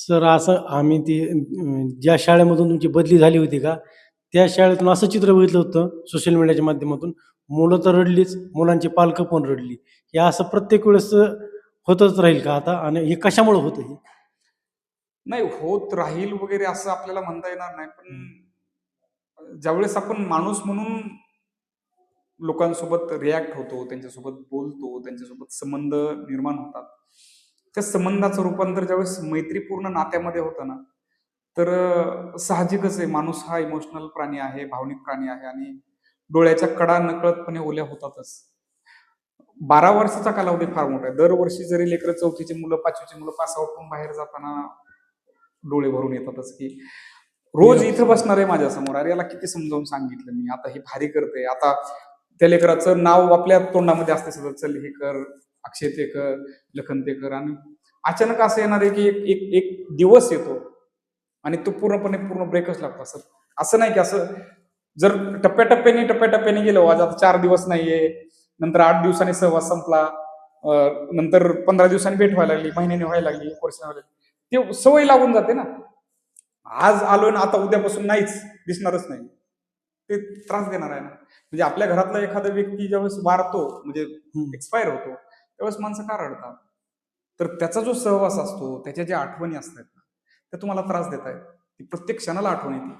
Sir असं आम्ही ती ज्या शाळेमधून तुमची बदली झाली होती का, त्या शाळेतून असं चित्र बघितलं होतं सोशल मीडियाच्या माध्यमातून. मुलं तर रडलीच, मुलांची पालकं पण रडली. हे असं प्रत्येक वेळेस होतच राहील का आता आणि हे कशामुळे होतं हे? नाही होत राहील वगैरे असं आपल्याला म्हणता येणार नाही, हं. पण ज्यावेळेस आपण माणूस म्हणून लोकांसोबत रिॲक्ट होतो, त्यांच्यासोबत बोलतो, त्यांच्यासोबत संबंध निर्माण होतात. त्या संबंधाचं रूपांतर ज्यावेळेस मैत्रीपूर्ण नात्यामध्ये होतं ना, तर साहजिकच आहे, माणूस हा इमोशनल प्राणी आहे, भावनिक प्राणी आहे आणि डोळ्याच्या कडा नकळतपणे ओल्या होतातच. 12 वर्षाचा कालावधी फार मोठा आहे. दरवर्षी जरी लेकरं 4थीची मुलं, 5वीची मुलं पास आउट होऊन बाहेर जाताना डोळे भरून येतातच, की रोज येस. इथं बसणार आहे माझ्यासमोर. अरे याला किती समजावून सांगितलं मी, आता हे भारी करतंय. आता त्या लेकराचं नाव आपल्या तोंडामध्ये असते सगळं, चल हे कर, अक्षय ते कर, लखन ते कर. आणि अचानक असं येणार आहे, की एक एक एक दिवस येतो आणि तो पूर्ण ब्रेकच लागतो. असं असं नाही की असं जर टप्प्याटप्प्याने गेलो, आज आता 4 दिवस नाहीये, नंतर 8 दिवसांनी सहवास संपला, नंतर 15 दिवसांनी भेट व्हायला लागली, महिन्याने व्हायला लागली, 1 वर्षाने व्हायला लागली. ते सवय लागून जाते ना. आज आलोय ना, आता उद्यापासून नाहीच, दिसणारच नाही. ते त्रास देणार आहे ना. म्हणजे आपल्या घरातला एखादा व्यक्ती ज्यावेळेस वारतो, म्हणजे हं. एक्सपायर होतो, त्यावेळेस माणसं का रडतात? तर त्याचा जो सहवास असतो, त्याच्या ज्या आठवणी असतात ना, त्या तुम्हाला त्रास देत आहेत. ती प्रत्येक क्षणाला आठवण येते.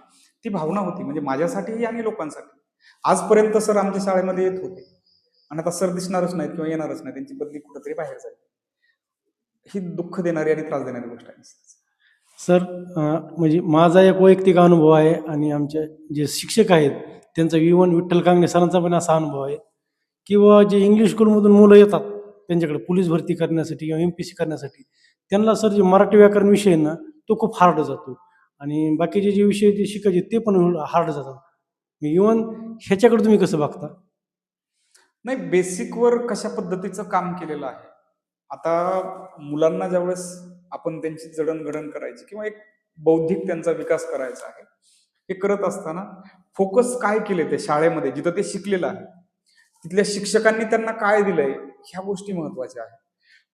ती भावना होती, म्हणजे माझ्यासाठीही आणि लोकांसाठी. आजपर्यंत सर आमच्या शाळेमध्ये येत होते आणि आता सर दिसणारच नाहीत किंवा येणारच नाही. त्यांची बदली कुठेतरी बाहेर झाली. ही दुःख देणारी आणि त्रास देणारी गोष्ट आहे. सर म्हणजे माझा एक वैयक्तिक अनुभव आहे आणि आमचे जे शिक्षक आहेत, त्यांचा इव्हन विठ्ठल कांगणे सरांचा पण असा अनुभव आहे, किंवा जे इंग्लिश स्कूलमधून मुलं येतात, त्यांच्याकडे पोलीस भरती करण्यासाठी किंवा एम-पी-एस-सी करण्यासाठी, त्यांना सर जे मराठी व्याकरण विषय आहे ना, तो खूप हार्ड जातो आणि बाकीचे जे विषय ते शिकायचे ते पण हार्ड जातात. इव्हन ह्याच्याकडे तुम्ही कसं बघता? नाही, बेसिकवर कशा पद्धतीचं काम केलेलं आहे. आता मुलांना ज्यावेळेस आपण त्यांची जडणघडण करायची किंवा एक बौद्धिक त्यांचा विकास करायचा आहे, हे करत असताना फोकस काय केले ते शाळेमध्ये जिथं ते शिकलेलं आहे, तिथल्या शिक्षकांनी त्यांना काय दिलंय, ह्या गोष्टी महत्वाच्या आहेत.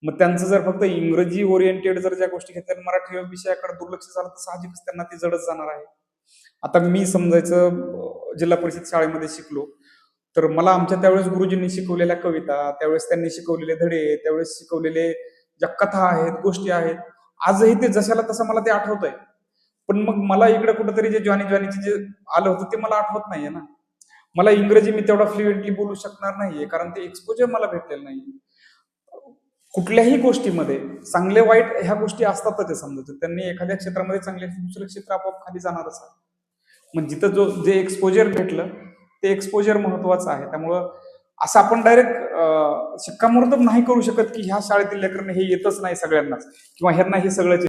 मग त्यांचं जर फक्त इंग्रजी ओरिएंटेड जर ज्या गोष्टी घेतल्या, मराठी विषयाकडे दुर्लक्ष झालं, तर साहजिकच त्यांना ती जडच जाणार आहे. आता मी समजायचं जिल्हा परिषद शाळेमध्ये शिकलो, तर मला आमच्या त्यावेळेस गुरुजींनी शिकवलेल्या कविता, त्यावेळेस त्यांनी शिकवलेले धडे, त्यावेळेस शिकवलेले ज्या कथा आहेत, गोष्टी आहेत, आजही ते जशाला तसं मला ते आठवतंय. पण मग मला इकडे कुठेतरी जे जॉनीचे जे आलं होतं ते मला आठवत नाहीये ना. मला इंग्रजी मी तेवढा फ्लुएंटली बोलू शकणार नाहीये, कारण ते एक्सपोजर मला भेटलेलं नाहीये. कुठल्याही गोष्टीमध्ये चांगले वाईट ह्या गोष्टी असतातच आहे. समजा त्यांनी एखाद्या क्षेत्रामध्ये चांगले दुसरं क्षेत्र आपोआप खाली जाणारच आहे. मग जिथं जे एक्सपोजर भेटलं, ते एक्सपोजर महत्वाचं आहे. त्यामुळं असं आपण डायरेक्ट शिक्कामोर्तब नाही करू शकत, की ह्या शाळेतील लेकरांना हे येतच नाही सगळ्यांनाच किंवा ह्यांना हे सगळं